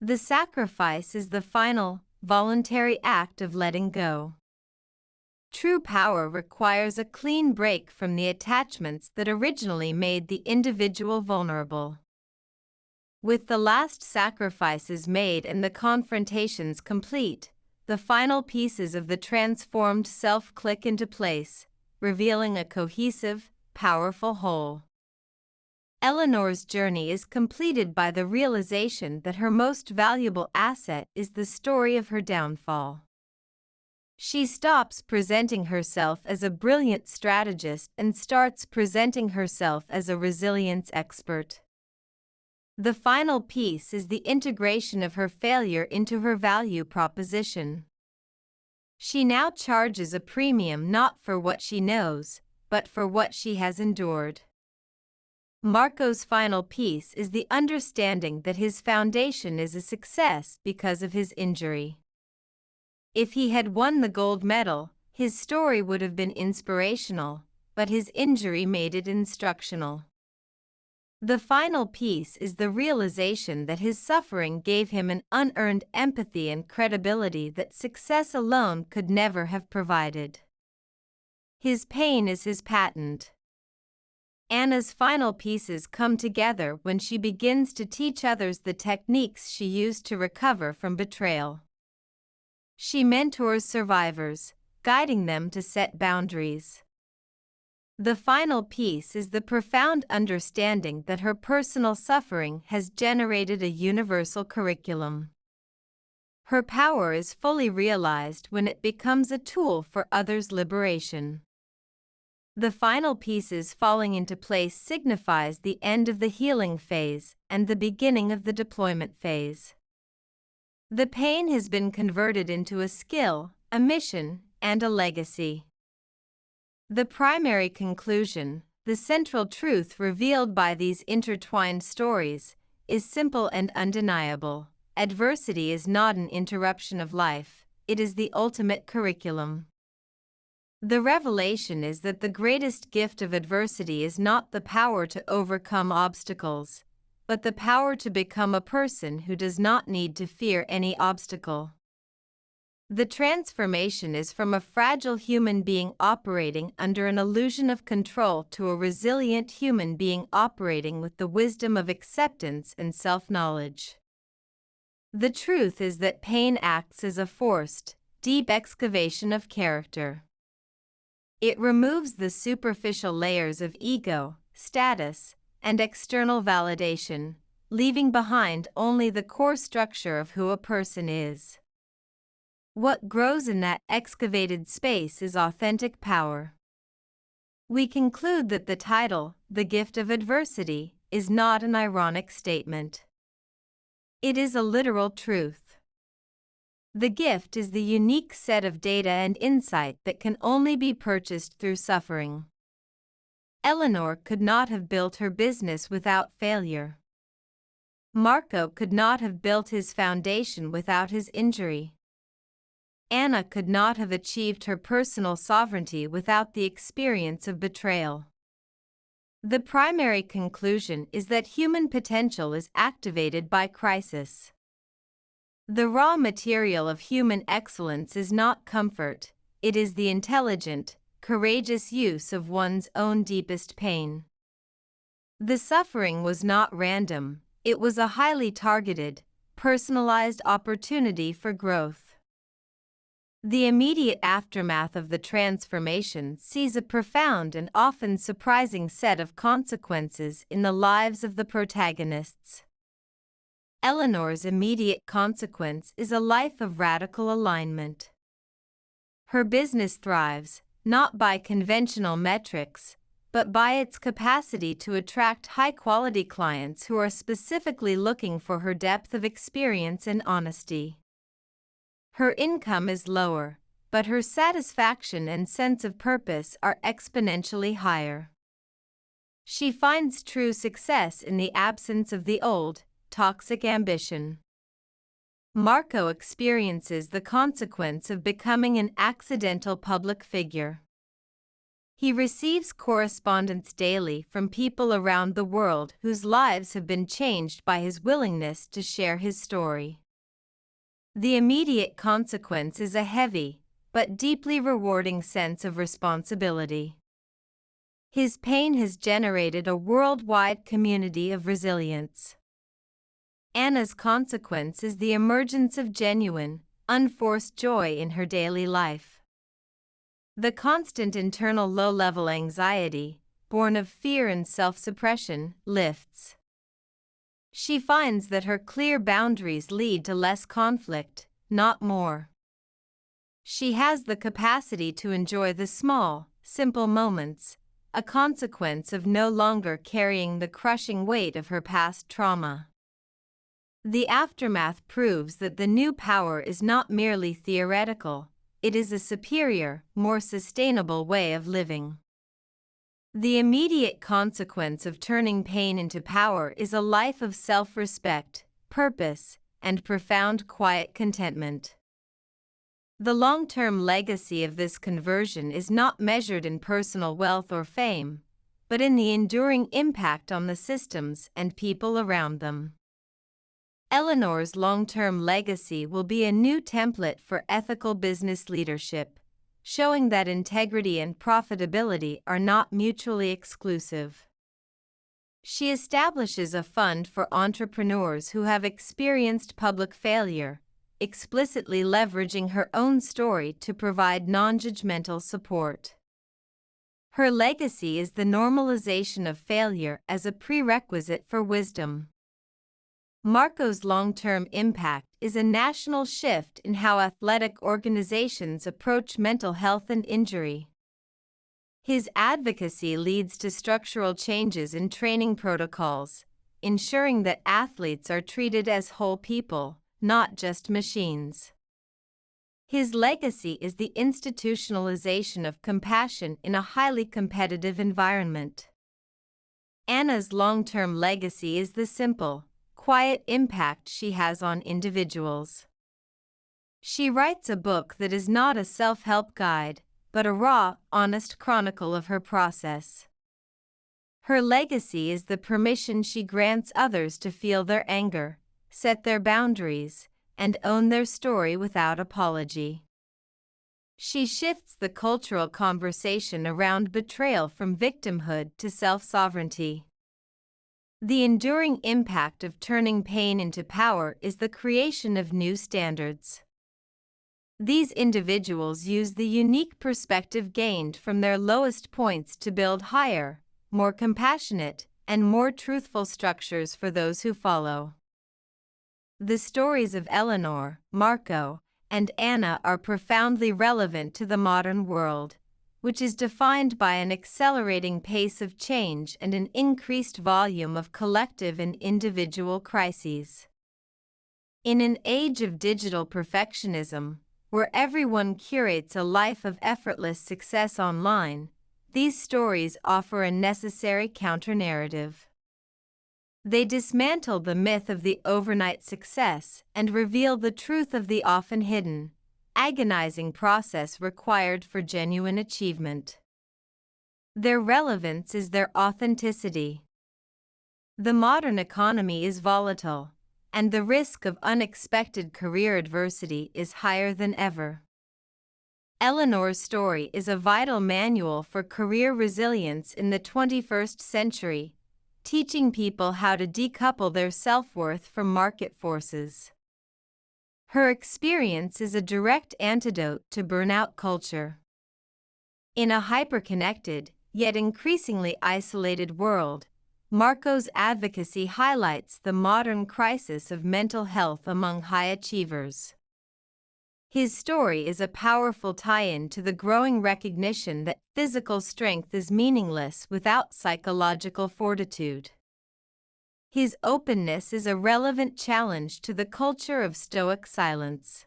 The sacrifice is the final, voluntary act of letting go. True power requires a clean break from the attachments that originally made the individual vulnerable. With the last sacrifices made and the confrontations complete, the final pieces of the transformed self click into place, revealing a cohesive, powerful whole. Eleanor's journey is completed by the realization that her most valuable asset is the story of her downfall. She stops presenting herself as a brilliant strategist and starts presenting herself as a resilience expert. The final piece is the integration of her failure into her value proposition. She now charges a premium not for what she knows, but for what she has endured. Marco's final piece is the understanding that his foundation is a success because of his injury. If he had won the gold medal, his story would have been inspirational, but his injury made it instructional. The final piece is the realization that his suffering gave him an unearned empathy and credibility that success alone could never have provided. His pain is his patent. Anna's final pieces come together when she begins to teach others the techniques she used to recover from betrayal. She mentors survivors, guiding them to set boundaries. The final piece is the profound understanding that her personal suffering has generated a universal curriculum. Her power is fully realized when it becomes a tool for others' liberation. The final pieces falling into place signifies the end of the healing phase and the beginning of the deployment phase. The pain has been converted into a skill, a mission, and a legacy. The primary conclusion, the central truth revealed by these intertwined stories, is simple and undeniable. Adversity is not an interruption of life, it is the ultimate curriculum. The revelation is that the greatest gift of adversity is not the power to overcome obstacles, but the power to become a person who does not need to fear any obstacle. The transformation is from a fragile human being operating under an illusion of control to a resilient human being operating with the wisdom of acceptance and self-knowledge. The truth is that pain acts as a forced, deep excavation of character. It removes the superficial layers of ego, status, and external validation, leaving behind only the core structure of who a person is. What grows in that excavated space is authentic power. We conclude that the title, The Gift of Adversity, is not an ironic statement. It is a literal truth. The gift is the unique set of data and insight that can only be purchased through suffering. Eleanor could not have built her business without failure. Marco could not have built his foundation without his injury. Anna could not have achieved her personal sovereignty without the experience of betrayal. The primary conclusion is that human potential is activated by crisis. The raw material of human excellence is not comfort, it is the intelligent, courageous use of one's own deepest pain. The suffering was not random, it was a highly targeted, personalized opportunity for growth. The immediate aftermath of the transformation sees a profound and often surprising set of consequences in the lives of the protagonists. Eleanor's immediate consequence is a life of radical alignment. Her business thrives, not by conventional metrics, but by its capacity to attract high-quality clients who are specifically looking for her depth of experience and honesty. Her income is lower, but her satisfaction and sense of purpose are exponentially higher. She finds true success in the absence of the old, toxic ambition. Marco experiences the consequence of becoming an accidental public figure. He receives correspondence daily from people around the world whose lives have been changed by his willingness to share his story. The immediate consequence is a heavy, but deeply rewarding sense of responsibility. His pain has generated a worldwide community of resilience. Anna's consequence is the emergence of genuine, unforced joy in her daily life. The constant internal low-level anxiety, born of fear and self-suppression, lifts. She finds that her clear boundaries lead to less conflict, not more. She has the capacity to enjoy the small, simple moments, a consequence of no longer carrying the crushing weight of her past trauma. The aftermath proves that the new power is not merely theoretical, it is a superior, more sustainable way of living. The immediate consequence of turning pain into power is a life of self-respect, purpose, and profound quiet contentment. The long-term legacy of this conversion is not measured in personal wealth or fame, but in the enduring impact on the systems and people around them. Eleanor's long-term legacy will be a new template for ethical business leadership, showing that integrity and profitability are not mutually exclusive. She establishes a fund for entrepreneurs who have experienced public failure, explicitly leveraging her own story to provide non-judgmental support. Her legacy is the normalization of failure as a prerequisite for wisdom. Marco's long-term impact is a national shift in how athletic organizations approach mental health and injury. His advocacy leads to structural changes in training protocols, ensuring that athletes are treated as whole people, not just machines. His legacy is the institutionalization of compassion in a highly competitive environment. Anna's long-term legacy is the simple, quiet impact she has on individuals. She writes a book that is not a self-help guide, but a raw, honest chronicle of her process. Her legacy is the permission she grants others to feel their anger, set their boundaries, and own their story without apology. She shifts the cultural conversation around betrayal from victimhood to self-sovereignty. The enduring impact of turning pain into power is the creation of new standards. These individuals use the unique perspective gained from their lowest points to build higher, more compassionate, and more truthful structures for those who follow. The stories of Eleanor, Marco, and Anna are profoundly relevant to the modern world, which is defined by an accelerating pace of change and an increased volume of collective and individual crises. In an age of digital perfectionism, where everyone curates a life of effortless success online, these stories offer a necessary counter-narrative. They dismantle the myth of the overnight success and reveal the truth of the often hidden, agonizing process required for genuine achievement. Their relevance is their authenticity. The modern economy is volatile, and the risk of unexpected career adversity is higher than ever. Eleanor's story is a vital manual for career resilience in the 21st century, teaching people how to decouple their self-worth from market forces. Her experience is a direct antidote to burnout culture. In a hyper-connected, yet increasingly isolated world, Marco's advocacy highlights the modern crisis of mental health among high achievers. His story is a powerful tie-in to the growing recognition that physical strength is meaningless without psychological fortitude. His openness is a relevant challenge to the culture of Stoic silence.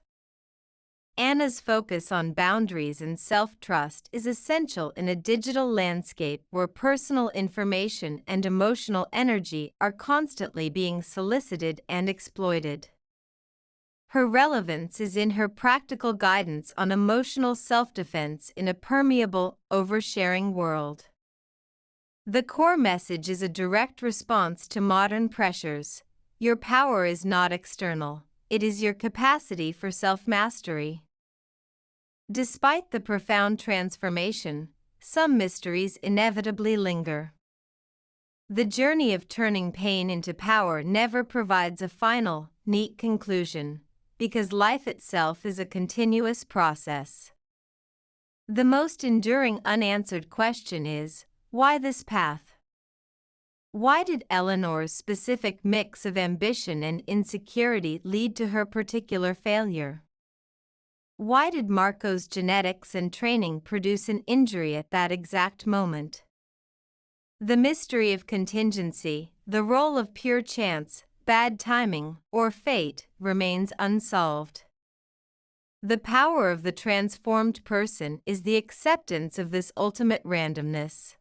Anna's focus on boundaries and self-trust is essential in a digital landscape where personal information and emotional energy are constantly being solicited and exploited. Her relevance is in her practical guidance on emotional self-defense in a permeable, oversharing world. The core message is a direct response to modern pressures. Your power is not external, it is your capacity for self-mastery. Despite the profound transformation, some mysteries inevitably linger. The journey of turning pain into power never provides a final, neat conclusion, because life itself is a continuous process. The most enduring unanswered question is, why this path? Why did Eleanor's specific mix of ambition and insecurity lead to her particular failure? Why did Marco's genetics and training produce an injury at that exact moment? The mystery of contingency, the role of pure chance, bad timing, or fate, remains unsolved. The power of the transformed person is the acceptance of this ultimate randomness.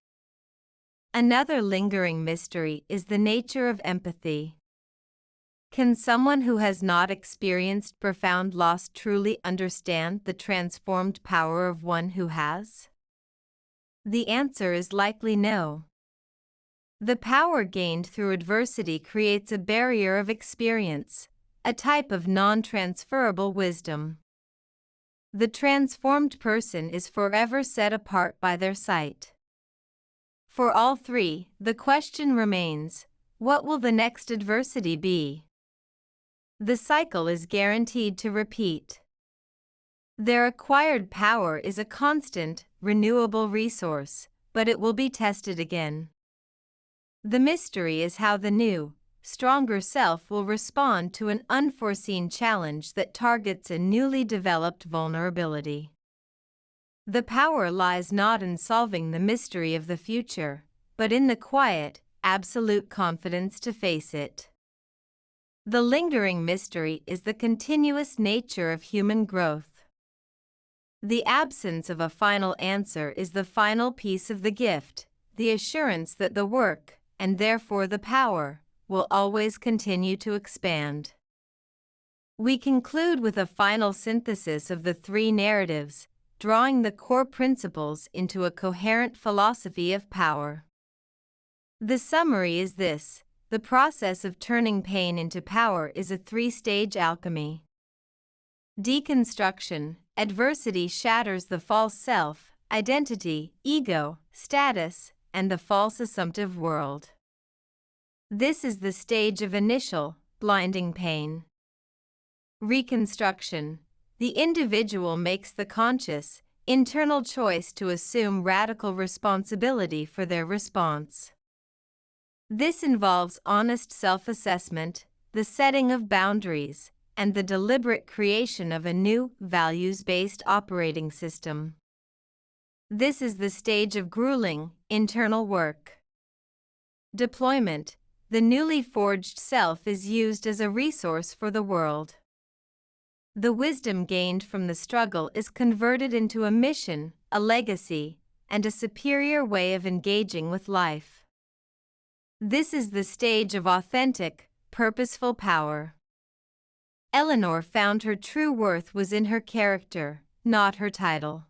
Another lingering mystery is the nature of empathy. Can someone who has not experienced profound loss truly understand the transformed power of one who has? The answer is likely no. The power gained through adversity creates a barrier of experience, a type of non-transferable wisdom. The transformed person is forever set apart by their sight. For all three, the question remains, what will the next adversity be? The cycle is guaranteed to repeat. Their acquired power is a constant, renewable resource, but it will be tested again. The mystery is how the new, stronger self will respond to an unforeseen challenge that targets a newly developed vulnerability. The power lies not in solving the mystery of the future, but in the quiet, absolute confidence to face it. The lingering mystery is the continuous nature of human growth. The absence of a final answer is the final piece of the gift, the assurance that the work, and therefore the power, will always continue to expand. We conclude with a final synthesis of the three narratives, drawing the core principles into a coherent philosophy of power. The summary is this: the process of turning pain into power is a three-stage alchemy. Deconstruction: adversity shatters the false self, identity, ego, status, and the false assumptive world. This is the stage of initial, blinding pain. Reconstruction: the individual makes the conscious, internal choice to assume radical responsibility for their response. This involves honest self-assessment, the setting of boundaries, and the deliberate creation of a new, values-based operating system. This is the stage of grueling, internal work. Deployment: the newly forged self is used as a resource for the world. The wisdom gained from the struggle is converted into a mission, a legacy, and a superior way of engaging with life. This is the stage of authentic, purposeful power. Eleanor found her true worth was in her character, not her title.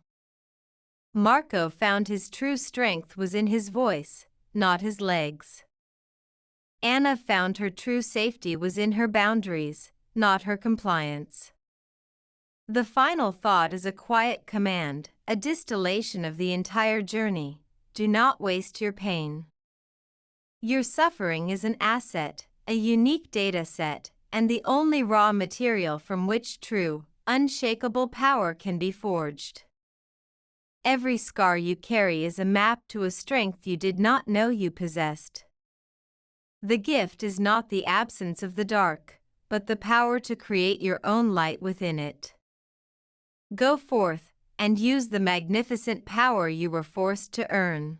Marco found his true strength was in his voice, not his legs. Anna found her true safety was in her boundaries, not her compliance. The final thought is a quiet command, a distillation of the entire journey: do not waste your pain. Your suffering is an asset, a unique data set, and the only raw material from which true, unshakable power can be forged. Every scar you carry is a map to a strength you did not know you possessed. The gift is not the absence of the dark, but the power to create your own light within it. Go forth, and use the magnificent power you were forced to earn.